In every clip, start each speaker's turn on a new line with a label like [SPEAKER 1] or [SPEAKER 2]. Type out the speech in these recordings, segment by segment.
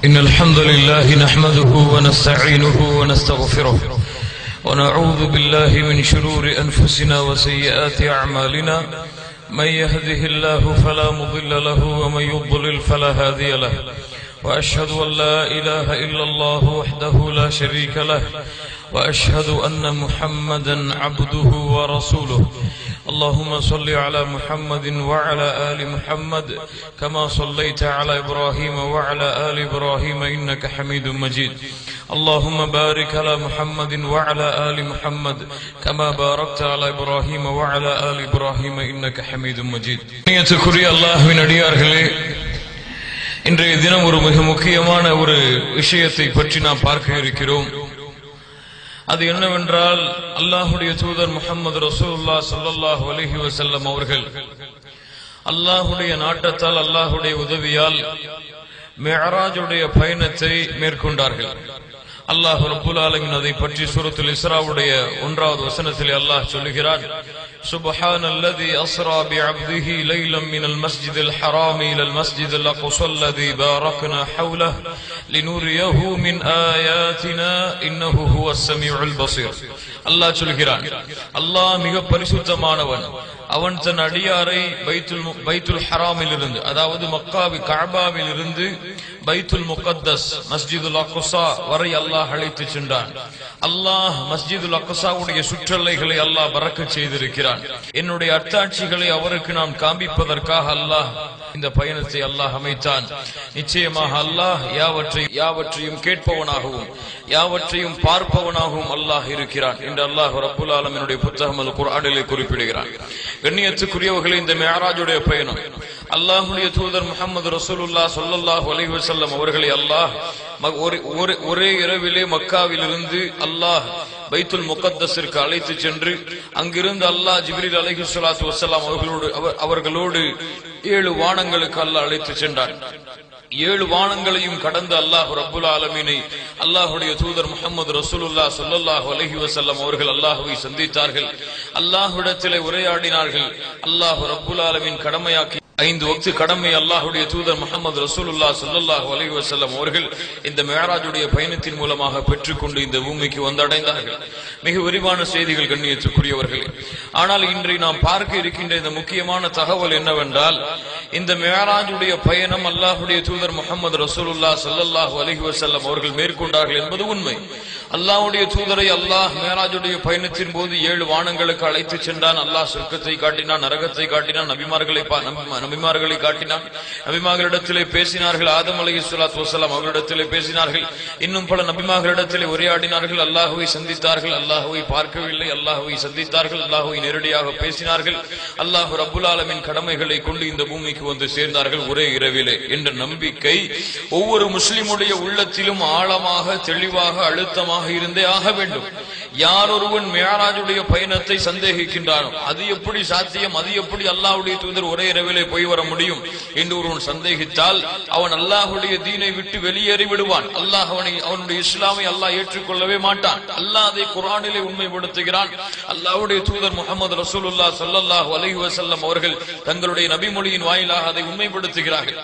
[SPEAKER 1] إن الحمد لله نحمده ونستعينه ونستغفره ونعوذ بالله من شرور أنفسنا وسيئات أعمالنا من يهده الله فلا مضل له ومن يضلل فلا هادي له وأشهد أن لا إله إلا الله وحده لا شريك له وأشهد أن محمدا عبده ورسوله اللهم صل على محمد وعلى آل محمد كما صليت على إبراهيم وعلى آل إبراهيم إنك حميد مجيد اللهم بارك على محمد وعلى آل محمد كما باركت على إبراهيم وعلى آل إبراهيم إنك حميد مجيد. நியத்துக்குரிய அல்லாஹ்வின் அடியார்களே, இன்றைய தினம் ஒரு மிக முக்கியமான ஒரு விஷயத்தை பற்றி நாம் பார்க்க இருக்கிறோம். அது என்னவென்றால், அல்லாஹுடைய தூதர் முஹம்மது ரசூலுல்லாஹ் ஸல்லல்லாஹு அலைஹி வஸல்லம் அவர்கள் அல்லாஹுடைய நாட்டத்தால் அல்லாஹுடைய உதவியால் மிஅராஜுடைய பயணத்தை மேற்கொண்டார்கள். அல்லாஹ் ரப்புல் ஆலமீன் அதை பற்றி சூரத்துல் இஸ்ராவுடைய 1வது வசனத்தில் அல்லாஹ் சொல்கிறார், சுப்ஹானல்லதி அஸ்ரா பிஅப்திஹி லைலம் மினல் மஸ்ஜிதில் ஹராம் இலல் மஸ்ஜிதில் அக்ஸா அல்லதி பாரக்னா ஹவ்லஹு லினுரியஹு மின் ஆயாத்தினா இன்னஹு ஹுவஸ் ஸமீஉல் பஸீர். அல்லாஹ் சொல்கிறான், அல்லாஹ் மிக பரிசுத்தமானவன். அவன் தன் அடியாரை பைத்துல் ஹராமில் இருந்து, அதாவது மக்காவில் கஅபாவில் இருந்து பைத்துல் முகத்தஸ் மஸ்ஜிதுல் அக்ஸா வரை அல்லாஹ் அழைத்து சென்றான். அல்லாஹ் மஸ்ஜிதுல் அக்ஸாவுடைய சுற்றல்லைகளை அல்லாஹ் பரக்கத் செய்திருக்கிறான். என்னுடைய அத்தாட்சிகளை அவருக்கு நாம் காண்பிப்பதற்காக அல்லாஹ் இந்த பயணத்தை அல்லாஹ் அமைத்தான். நிச்சயமாக அல்லாஹ் யாவற்றையும் கேட்பவனாகவும் யாவற்றையும் பார்ப்பவனாகவும் அல்லாஹ் இருக்கிறான் என்று அல்லாஹ் ரப்புல் ஆலமீனுடைய புத்தகம் அல் குர்ஆனிலே குறிப்பிடுகிறான். கண்ணியத்துக்குரியவர்களே, இந்த மிஅராஜுடைய பயணம் அல்லாஹ்வுடைய தூதர் முஹம்மது ரசூலுல்லாஹ் ஸல்லல்லாஹு அலைஹி வஸல்லம் அவர்களை அல்லாஹ் ஒரே இரவிலே மக்காவிலிருந்து அல்லாஹ் பைத்துல் முகத்தஸிற்கு அழைத்து சென்று அங்கிருந்து அல்லாஹ் ஜிப்ரீல் அலைஹிஸ்ஸலாத்து வஸ்ஸலாம் அவர்களோடு 7 வானங்களுக்கு அல்லாஹ் அழைத்து சென்றார். 7 வானங்களையும் கடந்து அல்லாஹ் ரப்புல் ஆலமீனை அல்லாஹ்வுடைய தூதர் முஹம்மது ரசூலுல்லாஹ் ஸல்லல்லாஹு அலைஹி வஸல்லம் அவர்கள் அல்லாஹ்வை சந்தித்தார்கள். அல்லாஹ்விடத்திலே உரையாடினார்கள். அல்லாஹ் ரப்புல் ஆலமீன் கடமையாக்கி 5 வக்து கடமை அல்லாஹ்வுடைய தூதர் முஹம்மது ரசூலுல்லாஹ் ஸல்லல்லாஹு அலைஹி வஸல்லம் அவர்கள் இந்த மிஅராஜுடைய பயணத்தின் மூலமாக பெற்றுக்கொண்டு இந்த பூமிக்கு வந்தடைந்தார்கள். மிக விரிவான செய்திகள் கண்ணியத்துக்குரியவர்களே. ஆனால் இன்று நாம் பார்க்க இருக்கின்ற இந்த முக்கியமான தகவல் என்னவென்றால், இந்த மிஅராஜுடைய பயணம் அல்லாஹ்வுடைய தூதர் முஹம்மது ரசூலுல்லாஹ் ஸல்லல்லாஹு அலைஹி வஸல்லம் அவர்கள் மேற்கொண்டார்கள் என்பது உண்மை. அல்லாஹ்வுடைய தூதரை அல்லாஹ் மிஅராஜுடைய பயணத்தின் போது 7 வானங்களுக்கு அழைத்து சென்றான். அல்லாஹ் சொர்க்கத்தை காட்டினான், நரகத்தை காட்டினான், நபிமார்களை காட்டினான். நபிமார்களிடத்திலே பேசினார்கள். ஆதம் அலைஹிஸ்ஸலாத்து வஸ்ஸலாம் அவர்களிடத்திலே பேசினார்கள். இன்னும் பல நபிமார்களிடத்திலே உரையாடினார்கள். அல்லாஹ்வை சந்தித்தார்கள். அல்லாஹ்வை பார்க்கவில்லை, அல்லாஹ்வை சந்தித்தார்கள். அல்லாஹ்வை நேரடியாக பேசினார்கள். அல்லாஹ் ரப்புல் ஆலமீன் கடமைகளை கொண்டு இந்த பூமிக்கு வந்து சேர்ந்தார்கள் ஒரே இரவிலே என்ற நம்பிக்கை ஒவ்வொரு முஸ்லிமுடைய உள்ளத்திலும் ஆழமாக, தெளிவாக, அழுத்தமாக இருந்தே ஆக வேண்டும். யார் ஒருவன் மிஅராஜுடைய பயணத்தை சந்தேகிக்கின்றானோ, அது எப்படி சாத்தியம், அது எப்படி அல்லாஹ்வுடைய தூதர் ஒரே இரவிலே போய் வர முடியும் என்று ஒருவன் சந்தேகித்தால் அவன் அல்லாஹ்வுடைய தீனை விட்டு வெளியேறி விடுவான். அல்லாஹ் அவனுடைய இஸ்லாமை அல்லாஹ் ஏற்றுக்கொள்ளவே மாட்டான். அல்லாஹ் அதை குர்ஆனிலே உண்மைப்படுத்துகிறான். அல்லாஹ்வுடைய தூதர் முஹம்மது ரசூலுல்லாஹ் ஸல்லல்லாஹு அலைஹி வஸல்லம் அவர்கள் தங்களுடைய நபிமொழியின் வாயிலாக அதை உண்மைப்படுத்துகிறார்கள்.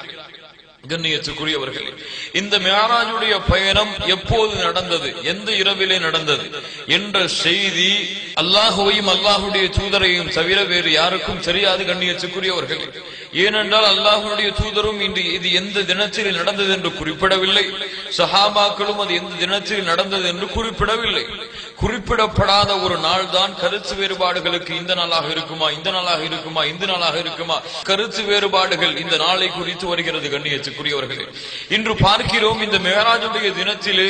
[SPEAKER 1] கண்ணியத்துக்குரியவர்களே, இந்த மிஅராஜுடைய பயணம் எப்போது நடந்தது, எந்த இரவிலே நடந்தது என்ற செய்தி அல்லாஹுவையும் அல்லாஹுடைய தூதரையும் தவிர வேறு யாருக்கும் தெரியாது. கண்ணியத்துக்குரியவர்களே, ஏனென்றால் அல்லாஹுடைய தூதரும் இது எந்த தினத்தில் நடந்தது என்று குறிப்பிடவில்லை. சஹாபாக்களும் அது எந்த தினத்தில் நடந்தது என்று குறிப்பிடவில்லை. குறிப்பிடப்படாத ஒரு நாள் தான் கருத்து வேறுபாடுகளுக்கு இந்த நாளாக இருக்குமா, இந்த நாளாக இருக்குமா, இந்த நாளாக இருக்குமா, கருத்து வேறுபாடுகள் இந்த நாளை குறித்து வருகிறது. கண்ணியத்துக்குரியவர்களே, இன்று பார்க்கிறோம் இந்த மிஅராஜுடைய தினத்திலே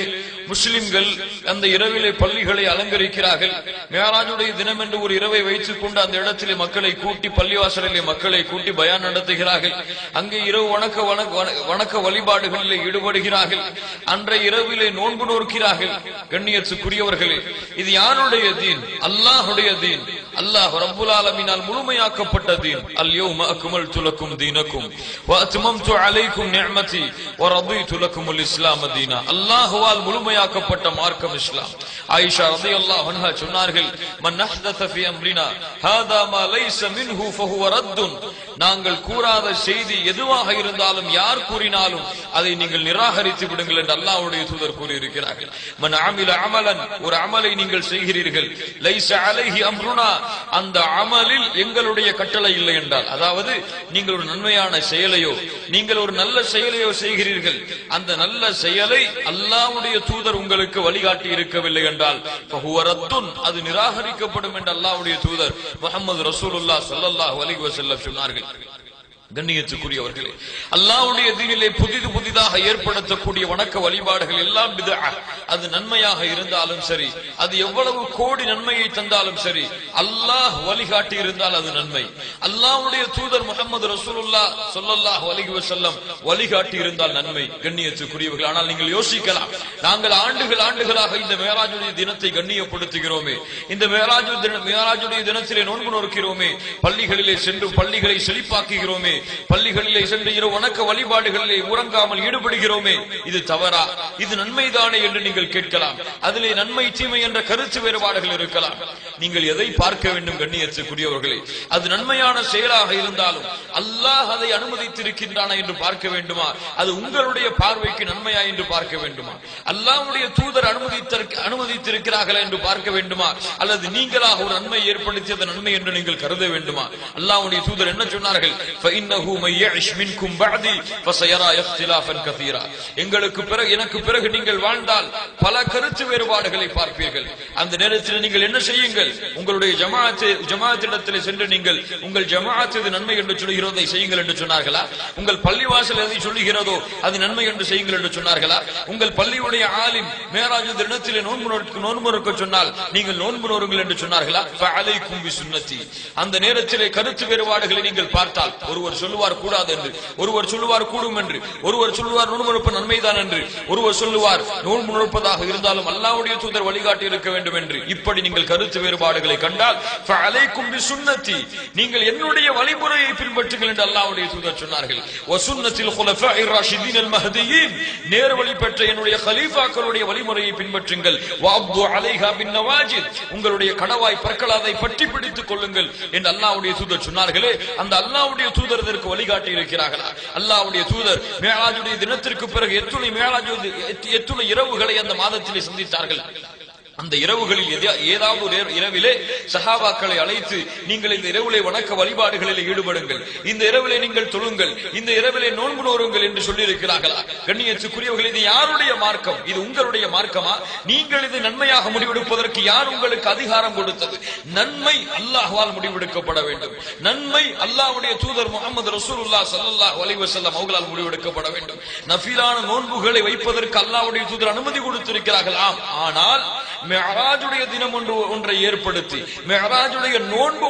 [SPEAKER 1] முஸ்லிம்கள் அந்த இரவிலே பள்ளிகளை அலங்கரிக்கிறார்கள். மிஅராஜுடைய தினம் என்று ஒரு இரவை வைத்துக் கொண்டு அந்த இடத்திலே மக்களை கூட்டி, பள்ளிவாசலிலே மக்களை கூட்டி பயான் நடத்துகிறார்கள். அங்கே இரவு வணக்க வழிபாடுகளிலே ஈடுபடுகிறார்கள். அன்றைய இரவிலே நோன்பு நோக்கிறார்கள். கண்ணியத்துக்குரியவர்களே, இது யாருடைய தீன்? அல்லாஹ்வுடைய தீன். அல்லாஹ் ரப்புல் ஆலமீனால் முழுமையாக்கப்பட்ட தீன். அல்-யௌம அக்மல்து லக்கும் தீனக்கும் வ அத்மம்து அலைக்கும் நிஅமதி வ ரதீது லக்குமுல் இஸ்லாம் தீனா. அல்லாஹ்வால் முழுமையாக்கப்பட்ட மார்க்கம் இஸ்லாம். ஆயிஷா ரலியல்லாஹு அன்ஹா சொன்னார்கள், மன் அஹ்தஸ ஃபீ அம்ரினா ஹாதா மா லைஸ மின்ஹு ஃபஹுவ ரத்துன். நாங்கள் கூறாத செய்தி எதுவாக இருந்தாலும் யார் கூறினாலும் அதை நீங்கள் நிராகரித்து விடுங்கள் என்று அல்லாஹ்வுடைய தூதர் கூறியிருக்கிறார்கள். மன் அமில அமலன், ஒரு அமலை நீங்கள் செய்கிறீர்கள், லைஸ அலைஹி அம்ருனா, அந்த அமலில் எங்களுடைய கட்டளை இல்லை என்றால், அதாவது நீங்கள் ஒரு நன்மையான செயலையோ நீங்கள் ஒரு நல்ல செயலையோ செய்கிறீர்கள், அந்த நல்ல செயலை அல்லாஹ்வுடைய தூதர் உங்களுக்கு வழிகாட்டி இருக்கவில்லை என்றால் ஃபஹுவ ரத்துன், அது நிராகரிக்கப்படும் என்று அல்லாஹ்வுடைய தூதர் முஹம்மது ரசூலுல்லாஹ் ஸல்லல்லாஹு அலைஹி வஸல்லம் சொன்னார்கள். கண்ணியத்துக்குரியவர்களே, அல்லாஹ்வுடைய தீனிலே புதிதாக ஏற்படுத்தக்கூடிய வணக்க வழிபாடுகள் எல்லாம் பித்அ. அது நன்மையாக இருந்தாலும் சரி, அது எவ்வளவு கோடி நன்மையை தந்தாலும் சரி, அல்லாஹ் வழிகாட்டி இருந்தால் அது நன்மை. அல்லாஹ்வுடைய தூதர் முஹம்மது ரசூலுல்லாஹ் ஸல்லல்லாஹு அலைஹி வஸல்லம் வழிகாட்டி இருந்தால் நன்மை. கண்ணியத்துக்குரியவர்கள், ஆனால் நீங்கள் யோசிக்கலாம், நாங்கள் ஆண்டுகளாக இந்த மேராஜுடைய தினத்தை கண்ணியப்படுத்துகிறோமே, இந்த மேராஜுடைய தினத்திலே நோன்பு நோக்கிறோமே, பள்ளிகளிலே சென்று பள்ளிகளை செழிப்பாக்குகிறோமே, பள்ளிகளிலே சென்று இரவு வணக்க வழிபாடுகளிலே உறங்காமல் ஈடுபடுகிறோமே, இது தவறா, இது நன்மைதானே என்று நீங்கள் கேட்கலாம். அதிலே நன்மை தீமை என்ற கருத்து வேறுபாடுகள் இருக்கலாம். நீங்கள் எதை பார்க்க வேண்டும் கண்ணியத்துக்குரியவர்களே? அது நன்மையான செயலாக இருந்தாலும் அல்லாஹ் அதை அனுமதித்திருக்கின்றானா என்று பார்க்க வேண்டுமா? அது உங்களுடைய பார்வைக்கு நன்மையா என்று பார்க்க வேண்டுமா? அல்லாஹ்வுடைய தூதர் அனுமதித்திருக்கிறார்களா என்று பார்க்க வேண்டுமா? அல்லது நீங்களாக ஒரு நன்மை ஏற்படுத்தியது நன்மை என்று நீங்கள் கருத வேண்டுமா? அல்லாஹ்வுடைய தூதர் என்ன சொன்னார்கள்? எங்களுக்கு பிறகு, எனக்கு பிறகு நீங்கள் வாழ்ந்தால் பல கருத்து வேறுபாடுகளை பார்ப்பீர்கள். அந்த நேரத்தில் நீங்கள் என்ன செய்யுங்கள்? உங்களுடைய ஜமாஅத்திடத்தில் சென்று நீங்கள் உங்கள் ஜமாஅத் இது நன்மை என்று சொல்கிறதை செய்யுங்கள் என்று சொன்னார்களா? உங்கள் பள்ளிவாசல் எதை சொல்லுகிறதோ அது நன்மை என்று செய்யுங்கள் என்று சொன்னார்களா? உங்கள் பள்ளியுடைய ஆலிம் மேராஜ் தினத்திலே நோன்பு நோக்க சொன்னால் நீங்கள் நோன்பு நோருங்கள் என்று சொன்னார்களா? ஃபஅலைக்கும் பிசுன்னதி. அந்த நேரத்திலே கருத்து வேறுபாடுகளை நீங்கள் பார்த்தால், ஒருவர் சொல்லுவார் கூடாது என்று, ஒருவர் சொல்லுவார் கூடும் என்று, ஒருவர் சொல்லுவார் நோன்பு நோற்பது நன்மைதான் என்று, ஒருவர் சொல்லுவார் நோன்பு நோற்பதாக இருந்தாலும் அல்லாஹ்வுடைய தூதர் வழிகாட்டி இருக்க வேண்டும் என்று. இப்படி நீங்கள் கருத்து வேறுபாடுகளை கண்டால் ஃபஅலைக்கும் பிசுன்னதி, நீங்கள் என்னுடைய வழிமுறையை பின்பற்றுங்கள் என்று அல்லாஹ்வுடைய தூதர் சொன்னார்கள். வசுன்னத்தில் குலஃபாஇர் ராஷிதீன் மஹ்தியீன், நேர்வழி பெற்ற என்னுடைய கலீஃபாக்களுடைய வழிமுறையை பின்பற்றுங்கள். வஅப்து அலைஹா பின் நவாஜித், உங்களுடைய கடவாய் பற்களால் அதை பற்றி பிடித்துக் கொள்ளுங்கள் என்று அல்லாஹ்வுடைய தூதர் சொன்னார்களே, அந்த அல்லாஹ்வுடைய தூதர் இதற்கு வழிகாட்டி இருக்கிறார்களா? அல்லாஹ்வுடைய தூதர் மேராஜுடைய தினத்திற்கு பிறகு எத்துணை இரவுகளை அந்த மாதத்திலே சந்தித்தார்கள். அந்த இரவுகளில் ஏதாவது ஒரு இரவிலே சஹாபாக்களை அழைத்து, நீங்கள் இந்த இரவிலே வணக்க வழிபாடுகளில் ஈடுபடுங்கள், இந்த இரவிலே நீங்கள் தொழுங்கள், இந்த இரவிலே நோன்பு நோருங்கள் என்று சொல்லி இருக்கிறார்களா? கண்ணியத்துக்குரியவர்கள், இது யாருடைய மார்க்கம்? இது உங்களுடைய மார்க்கமா? நீங்கள் இது நன்மையாக முடிவெடுப்பதற்கு யார் உங்களுக்கு அதிகாரம் கொடுத்தது? நன்மை அல்லாஹ்வால் முடிவெடுக்கப்பட வேண்டும். நன்மை அல்லாஹ்வுடைய தூதர் முஹம்மது ரசூலுல்லாஹ் ஸல்லல்லாஹு அலைஹி வஸல்லம் அவர்களால் முடிவெடுக்கப்பட வேண்டும். நஃபிலான நோன்புகளை வைப்பதற்கு அல்லாஹ்வுடைய தூதர் அனுமதி கொடுத்திருக்கிறார்கள். ஆனால் மிஅராஜுடைய தினம் ஒன்றை ஏற்படுத்தி, மிஅராஜுடைய நோன்பு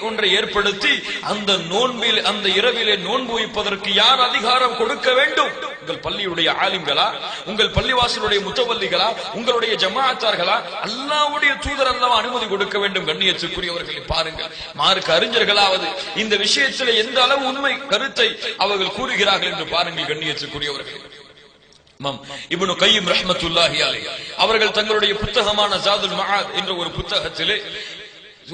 [SPEAKER 1] ஒன்றை ஏற்படுத்தி, அந்த நோன்பில், அந்த இரவிலே நோன்பு வைப்பதற்கு யார் அதிகாரம் கொடுக்க வேண்டும்? உங்கள் பள்ளியுடைய ஆலிம்களா? உங்கள் பள்ளிவாசலுடைய முத்தவல்லிகளா? உங்களுடைய ஜமாஅத்தார்களா? அல்லாஹ்வுடைய தூதர் அல்லவா அனுமதி கொடுக்க வேண்டும். கண்ணியத்துக்குரியவர்களை பாருங்கள், மார்க்க அறிஞர்களாவது இந்த விஷயத்தில் எந்த அளவு உண்மை கருத்தை அவர்கள் கூறுகிறார்கள் என்று பாருங்கள். கண்ணியத்துக்குரியவர்கள், இப்னு கய்யிம் ரஹ்மத்துல்லாஹி அலைஹி அவர்கள் தங்களுடைய புத்தகமான ஜாதுல் மஆத் என்ற ஒரு புத்தகத்திலே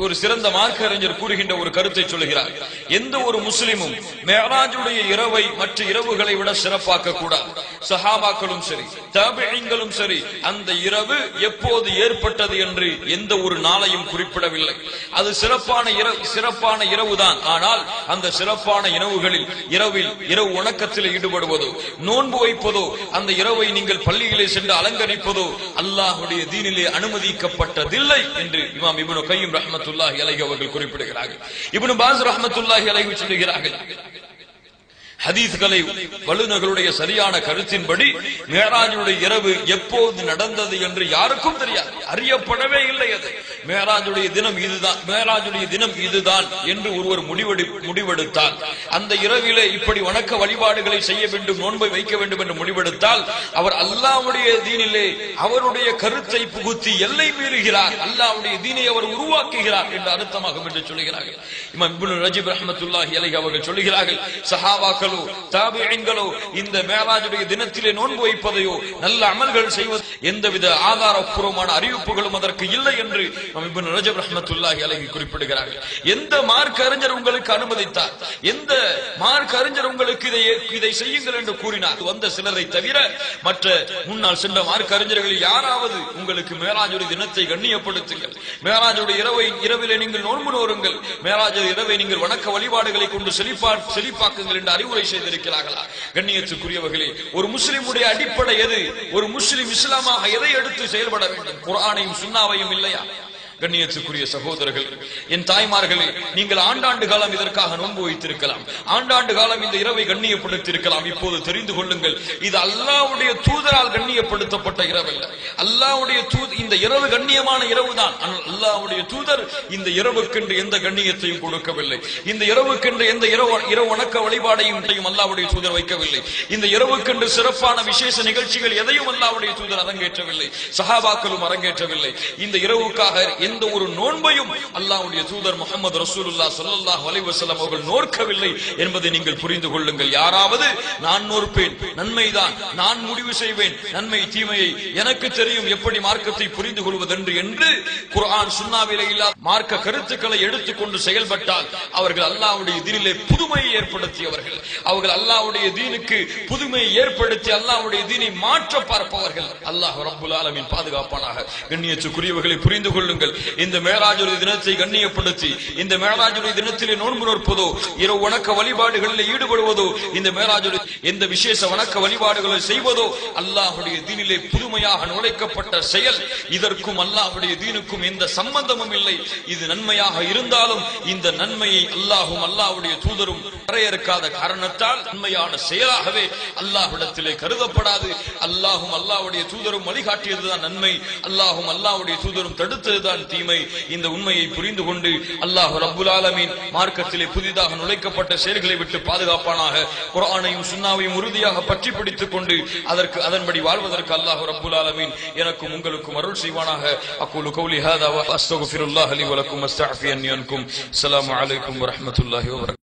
[SPEAKER 1] ஒரு சிறந்த மார்க்க அறிஞர் கூறுகின்ற ஒரு கருத்தை சொல்கிறார். எந்த ஒரு முஸ்லிமும் மிஅராஜுடைய இரவை மற்ற இரவுகளை விட சிறப்பாக்க கூடாது. சஹாபாக்களும் சரி, தாபிஈன்களும் சரி, அந்த இரவு எப்போது ஏற்பட்டது என்று எந்த ஒரு நாளையும் குறிப்பிடவில்லை. அது சிறப்பான இரவுதான். ஆனால் அந்த சிறப்பான இரவு வணக்கத்தில் ஈடுபடுவதோ, நோன்பு வைப்பதோ, அந்த இரவை நீங்கள் பள்ளியிலே சென்று அலங்கரிப்பதோ அல்லாஹ்வுடைய தீனிலே அனுமதிக்கப்பட்டதில்லை என்று இமாம் இப்னு கய்யிம் ரஹ்மத்துல்லாஹி அலைஹி அவர்கள் குறிப்பிடுகிறார்கள். இப்னு பாஸ் ரஹ்மத்துல்லாஹி அலைஹி சொல்லுகிறார்கள்,
[SPEAKER 2] ஹதீஸ்களை வல்லுநர்களுடைய சரியான கருத்தின்படி மேராஜுடைய இரவு எப்போது நடந்தது என்று யாருக்கும் தெரியாது, அறியப்படவே இல்லை. அது மேராஜுடைய தினம் இதுதான் என்று ஒருவர் முடிவெடுத்தால், அந்த இரவிலே இப்படி வணக்க வழிபாடுகளை செய்ய வேண்டும், நோன்பை வைக்க வேண்டும் என்று முடிவெடுத்தால் அவர் அல்லாஹ்வுடைய தீனிலே அவருடைய கருத்தை புகுத்தி எல்லை மீறுகிறார், அல்லாஹ்வுடைய தீனை அவர் உருவாக்குகிறார் என்று அர்த்தமாகும் என்று சொல்கிறார்கள். இமாம் இப்னு ரஜப் ரஹ்மத்துல்லாஹி அலைஹி அவர்கள் சொல்கிறார்கள், சஹாபாக்களோ தாபிஈன்களோ இந்த மேராஜுடைய தினத்திலே நோன்பு வைப்பதையோ நல்ல அமல்கள் செய்வது எந்தவித ஆதாரப்பூர்வமான அறிவிப்புகளும் அதற்கு இல்லை என்று இமாம் இப்னு ரஜப் ரஹ்மத்துல்லாஹி அலைஹி குறிப்பிடுகிறார்கள். எந்த மார்க்க அறிஞர் உங்களுக்கு அனுமதித்தார்? எந்த மார்க்க அறிஞர் உங்களுக்கு இதை செய்யுங்கள் என்று கூறினார்? வந்த சிலரை தவிர மற்ற முன்னால் சென்ற மார்க்க அறிஞர்களில் யாராவது உங்களுக்கு மேராஜுடைய தினத்தை கண்ணியப்படுத்துங்கள், மேராஜுடைய இரவிலே நீங்கள் நோன்பு நோருங்கள், மேராஜுடைய இரவை நீங்கள் வணக்க வழிபாடுகளை கொண்டு செழிப்பாக்குங்கள் என்று அறிவுரை செய்திருக்கிறார்களா? கண்ணியத்துக்குரியவர்களே, ஒரு முஸ்லிமுடைய அடிப்படை எது? ஒரு முஸ்லிம் இஸ்லாமாக எதை எடுத்து செயல்பட வேண்டும்? குர்ஆனையும் சுன்னாவையும் இல்லையா? கண்ணியத்துக்குரிய சகோதரர்கள், என் தாய்மார்களே, நீங்கள் ஆண்டாண்டு காலம் இதற்காக நோன்பு வைத்திருக்கலாம், ஆண்டாண்டு காலம் இந்த இரவை கண்ணியப்படுத்தியிருக்கலாம். இப்போது தெரிந்து கொள்ளுங்கள், இது அல்லாஹ்வுடைய தூதரால் கண்ணியப்படுத்தப்பட்ட இரவல்ல. அல்லாஹ்வுடைய இந்த இரவு கண்ணியமான இரவு தான். அல்லாஹ்வுடைய தூதர் இந்த இரவுக்கென்று எந்த கண்ணியத்தையும் கொடுக்கவில்லை, இந்த இரவுக்கென்று எந்த இரவு வணக்க வழிபாடையும் அல்லாஹ்வுடைய தூதர் வைக்கவில்லை, இந்த இரவுக்கென்று சிறப்பான விசேஷ நிகழ்ச்சிகள் எதையும் அல்லாஹ்வுடைய தூதர் அரங்கேற்றவில்லை, சஹாபாக்களும் அரங்கேற்றவில்லை. இந்த இரவுக்காக எந்த ஒரு நோன்பையும் அல்லாஹ்வுடைய தூதர் முஹம்மது ரசூலுல்லாஹ் ஸல்லல்லாஹு அலைஹி வஸல்லம் அவர்கள் நோக்கவில்லை என்பதை நீங்கள் புரிந்து கொள்ளுங்கள். யாராவது நான் நோற்பேன், நன்மைதான், நான் முடிவு செய்வேன், நன்மை தீமையை எனக்கு தெரியும், எப்படி மார்க்கத்தை புரிந்து கொள்வதென்று என்று குர்ஆன் சுன்னாவிலே இல்லாத மார்க்க கருத்துக்களை எடுத்துக்கொண்டு செயல்பட்டால் அவர்கள் அல்லாஹ்வுடைய தீனிலே புதுமையை ஏற்படுத்தியவர்கள், அவர்கள் அல்லாஹ்வுடைய தீனுக்கு புதுமையை ஏற்படுத்தி அல்லாஹ்வுடைய தீனை மாற்ற பார்ப்பவர்கள். அல்லாஹ் ரப்புல் ஆலமீன் பாதுகாப்பானாக. கண்ணியத்துக்குரியவர்களை புரிந்து கொள்ளுங்கள், இந்த மேராஜுடைய தினத்தை கண்ணியப்படுத்தி இந்த மேராஜுடைய தினத்திலே நோன்பு நோற்பதோ, இரவு வணக்க வழிபாடுகளில் ஈடுபடுவதோ, இந்த மேராஜுடைய எந்த விசேஷ வணக்க வழிபாடுகளை செய்வதோ அல்லாஹ்வுடைய தீனிலே புதுமையாக நுழைக்கப்பட்ட செயல். இதற்கும் அல்லாஹ்வுடைய தீனுக்கும் எந்த சம்பந்தமும் இல்லை. இது நன்மையாக இருந்தாலும் இந்த நன்மையை அல்லாஹும் அல்லாஹ்வுடைய தூதரும் வரையறுக்காத காரணத்தால் நன்மையான செயலாகவே அல்லாஹ்விடத்திலே கருதப்படாது. அல்லாஹும் அல்லாஹ்வுடைய தூதரும் வழிகாட்டியதுதான் நன்மை, அல்லாஹும் அல்லாஹ்வுடைய தூதரும் தடுத்ததுதான் தீமை. இந்த உண்மையை புரிந்து கொண்டு அல்லாஹ் ரப்புல் ஆலமீன் மார்க்கத்திலே புதிதாக நுழைக்கப்பட்ட செயல்களை விட்டு பாதுகாப்பானாக. குர்ஆனையும் சுன்னாவையும் உறுதியாக பற்றி பிடித்துக் கொண்டு அதன்படி வாழ்வதற்கு அல்லாஹ் ரப்புல் ஆலமீன் எனக்கும் உங்களுக்கும் அருள் செய்வானாக. அக்கூலு கௌலி ஹாதா வ அஸ்தக்ஃபிருல்லாஹ் லி வ லக்கும் அஸ்தக்ஃபிருன்னி அன்கும். அஸ்ஸலாமு அலைக்கும் வ ரஹ்மத்துல்லாஹி வ பரகாத்துஹு.